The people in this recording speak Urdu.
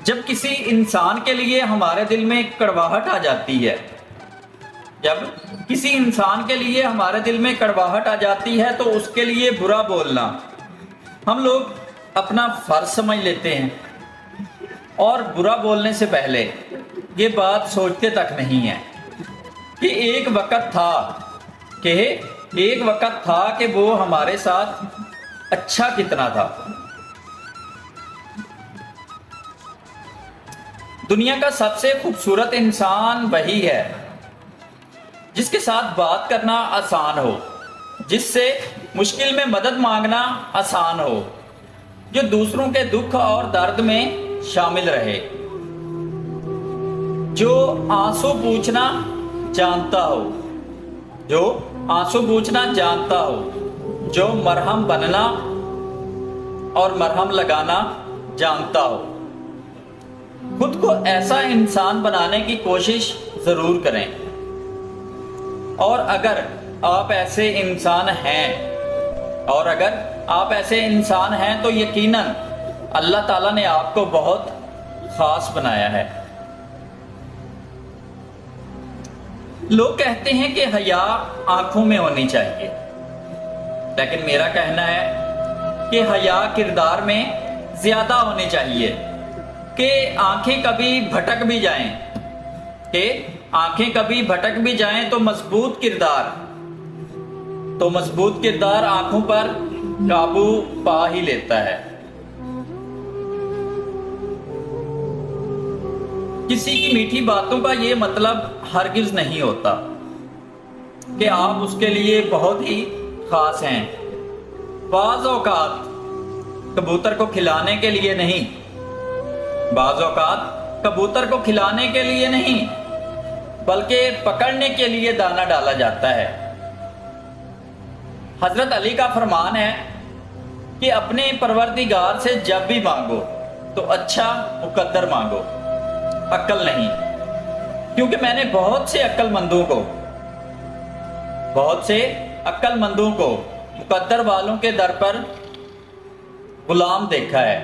جب کسی انسان کے لیے ہمارے دل میں کڑواہٹ آ جاتی ہے، جب کسی انسان کے لیے ہمارے دل میں کڑواہٹ آ جاتی ہے تو اس کے لیے برا بولنا ہم لوگ اپنا فرض سمجھ لیتے ہیں، اور برا بولنے سے پہلے یہ بات سوچتے تک نہیں ہے کہ ایک وقت تھا کہ وہ ہمارے ساتھ اچھا کتنا تھا۔ دنیا کا سب سے خوبصورت انسان وہی ہے جس کے ساتھ بات کرنا آسان ہو، جس سے مشکل میں مدد مانگنا آسان ہو، جو دوسروں کے دکھ اور درد میں شامل رہے، جو آنسو پوچھنا جانتا ہو، جو مرہم بننا اور مرہم لگانا جانتا ہو۔ خود کو ایسا انسان بنانے کی کوشش ضرور کریں، اور اگر آپ ایسے انسان ہیں تو یقیناً اللہ تعالیٰ نے آپ کو بہت خاص بنایا ہے۔ لوگ کہتے ہیں کہ حیا آنکھوں میں ہونی چاہیے، لیکن میرا کہنا ہے کہ حیا کردار میں زیادہ ہونی چاہیے، کہ آنکھیں کبھی بھٹک بھی جائیں تو مضبوط کردار آنکھوں پر قابو پا ہی لیتا ہے۔ کسی کی میٹھی باتوں کا یہ مطلب ہرگز نہیں ہوتا کہ آپ اس کے لیے بہت ہی خاص ہیں۔ بعض اوقات کبوتر کو کھلانے کے لیے نہیں بلکہ پکڑنے کے لیے دانہ ڈالا جاتا ہے۔ حضرت علی کا فرمان ہے کہ اپنے پروردگار سے جب بھی مانگو تو اچھا مقدر مانگو، عقل نہیں، کیونکہ میں نے بہت سے عقل مندوں کو مقدر والوں کے در پر غلام دیکھا ہے۔